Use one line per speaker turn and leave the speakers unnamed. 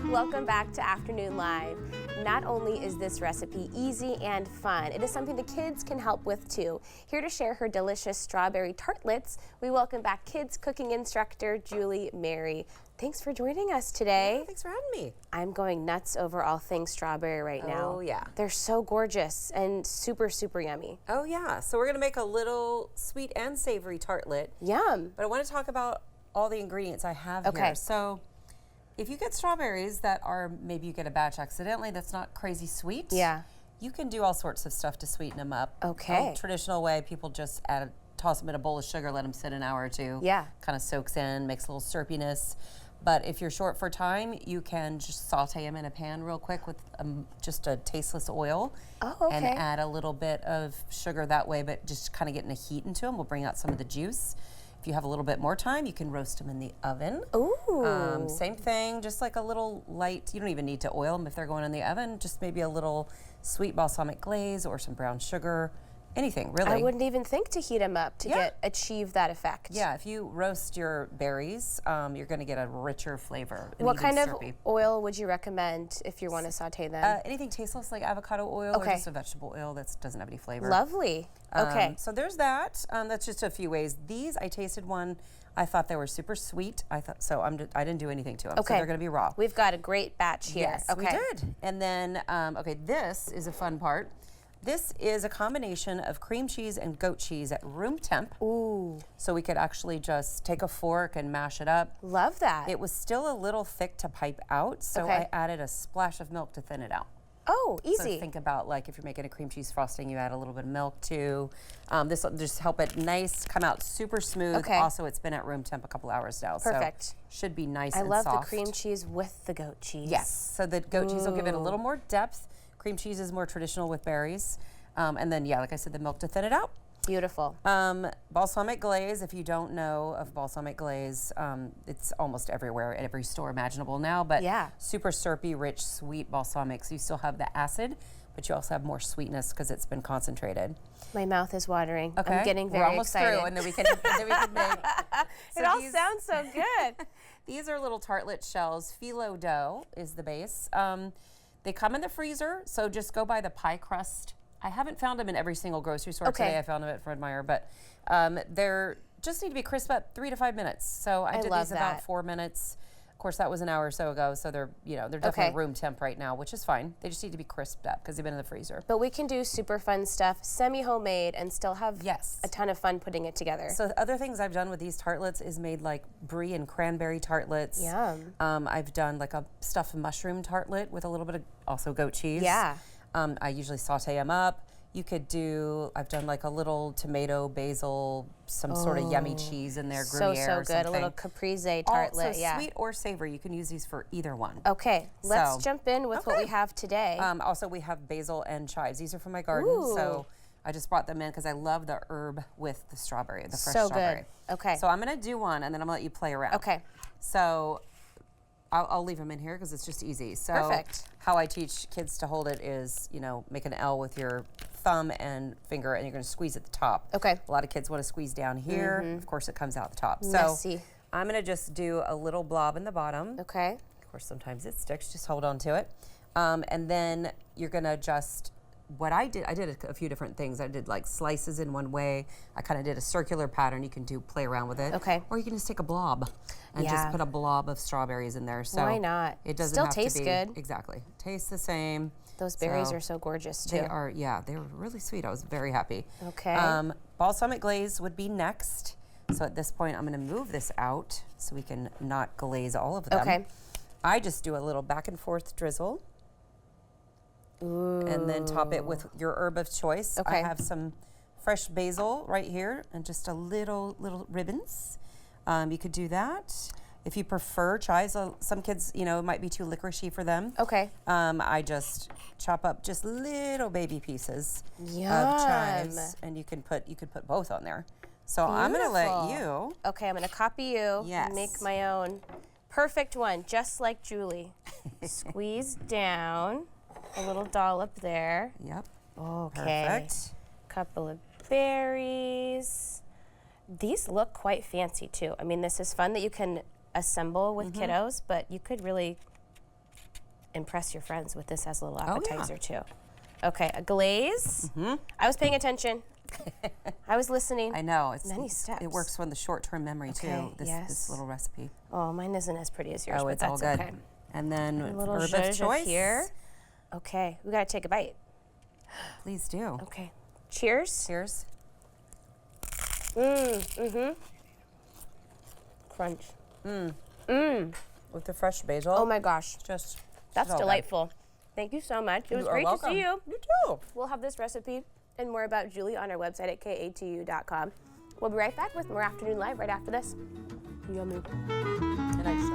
Welcome back to Afternoon Live. Not only is this recipe easy and fun, it is something the kids can help with too. Here to share her delicious strawberry tartlets, we welcome back kids cooking instructor Julie Mary. Thanks for joining us today.
Yeah, thanks for having me.
I'm going nuts over all things strawberry right now.
Oh yeah.
They're so gorgeous and super, super yummy.
Oh yeah, so we're gonna make a little sweet and savory tartlet.
Yum.
But I want to talk about all the ingredients I have
Okay.
here. So if you get strawberries that are, maybe you get a batch accidentally, that's not crazy sweet.
Yeah.
You can do all sorts of stuff to sweeten them up.
Okay.
Traditional way, people just toss them in a bowl of sugar, let them sit an hour or two.
Yeah.
Kind of soaks in, makes a little syrupiness. But if you're short for time, you can just saute them in a pan real quick with just a tasteless oil.
Oh, okay.
And add a little bit of sugar that way, but just kind of getting a heat into them will bring out some of the juice. If you have a little bit more time, you can roast them in the oven.
Ooh.
Same thing, just like a little light, you don't even need to oil them if they're going in the oven, just maybe a little sweet balsamic glaze or some brown sugar, anything really.
I wouldn't even think to heat them up to achieve that effect.
Yeah, if you roast your berries, you're gonna get a richer flavor.
What kind of oil would you recommend if you want to saute them?
Anything tasteless like avocado oil or just a vegetable oil that doesn't have any flavor.
Lovely. Okay.
So there's that. That's just a few ways. These, I tasted one. I thought they were super sweet. I didn't do anything to them.
Okay.
So they're going to be raw.
We've got a great batch here.
Yes,
okay.
we did. And then, okay, this is a fun part. This is a combination of cream cheese and goat cheese at room temp.
Ooh.
So we could actually just take a fork and mash it up.
Love that.
It was still a little thick to pipe out, so I added a splash of milk to thin it out.
Oh, easy.
So think about like if you're making a cream cheese frosting, you add a little bit of milk too. This will just help it nice, come out super smooth.
Okay.
Also, it's been at room temp a couple hours now.
Perfect.
So should be nice
I
and
love
soft.
the cream cheese with the goat cheese.
Yes, so the goat cheese will give it a little more depth. Cream cheese is more traditional with berries. And then, yeah, like I said, the milk to thin it out.
Beautiful.
Balsamic glaze, if you don't know of balsamic glaze, it's almost everywhere at every store imaginable now, but super syrupy, rich, sweet balsamic. So you still have the acid, but you also have more sweetness because it's been concentrated.
My mouth is watering.
Okay.
I'm getting very
We're almost
excited.
through, and then we can, make. So
it all sounds so good.
These are little tartlet shells. Phyllo dough is the base. They come in the freezer, so just go by the pie crust. I haven't found them in every single grocery store today. I found them at Fred Meyer, but they're just need to be crisp up 3 to 5 minutes. So I did these about 4 minutes. Of course, that was an hour or so ago, so they're they're definitely room temp right now, which is fine. They just need to be crisped up because they've been in the freezer.
But we can do super fun stuff, semi-homemade, and still have a ton of fun putting it together.
So the other things I've done with these tartlets is made like brie and cranberry tartlets.
Yum.
I've done like a stuffed mushroom tartlet with a little bit of also goat cheese.
Yeah.
I usually saute them up. You could do, I've done like a little tomato, basil, some sort of yummy cheese in there, Gruyere
so
or
good.
something.
A little caprese tartlet,
So sweet or savory, you can use these for either one.
Okay, let's jump in with what we have today.
Also, we have basil and chives. These are from my garden, so I just brought them in because I love the herb with the strawberry, the fresh strawberry.
Good. Okay.
So I'm gonna do one, and then I'm gonna let you play around.
Okay.
So I'll leave them in here because it's just easy. So
perfect.
How I teach kids to hold it is, make an L with your thumb and finger, and you're going to squeeze at the top.
Okay.
A lot of kids want to squeeze down here. Of course, it comes out the top.
Messy.
So I'm going to just do a little blob in the bottom.
Okay.
Of course, sometimes it sticks. Just hold on to it. And then you're going to just, what I did a few different things. I did like slices in one way. I kind of did a circular pattern. You can play around with it.
Okay.
Or you can just take a blob and just put a blob of strawberries in there. So
why not?
It doesn't
still
have
tastes
to be,
good.
Exactly. Tastes the same.
Those berries are so gorgeous too.
They are, they were really sweet. I was very happy.
Okay.
Balsamic glaze would be next. So at this point, I'm going to move this out so we can not glaze all of them.
Okay.
I just do a little back and forth drizzle.
Ooh.
And then top it with your herb of choice.
Okay.
I have some fresh basil right here and just a little ribbons. You could do that. If you prefer chives, some kids, it might be too licoricey for them.
Okay.
I just chop up just little baby pieces
Yum.
of chives, and you could put both on there. So I'm gonna let you.
Okay, I'm gonna copy you.
Yes.
And make my own perfect one, just like Julie. Squeeze down, a little dollop there.
Yep.
Okay.
Perfect.
Couple of berries. These look quite fancy too. I mean, this is fun that you can assemble with kiddos, but you could really impress your friends with this as a little appetizer too. Okay, a glaze. I was paying attention. I was listening.
I know.
Many steps.
It works on the short-term memory too. This little recipe.
Oh, mine isn't as pretty as yours, but
It's
that's
all good.
okay.
And then
A little
herb of
zhuzh
choice
here. Okay, we gotta take a bite.
Please do.
Okay, cheers.
Cheers.
Crunch.
With the fresh basil.
Oh my gosh,
Just
that's
so good.
delightful. Thank you so much. It was great to see you.
You too.
We'll have this recipe and more about Julie on our website at katu.com. We'll be right back with more Afternoon Live right after this. Yummy.
And I just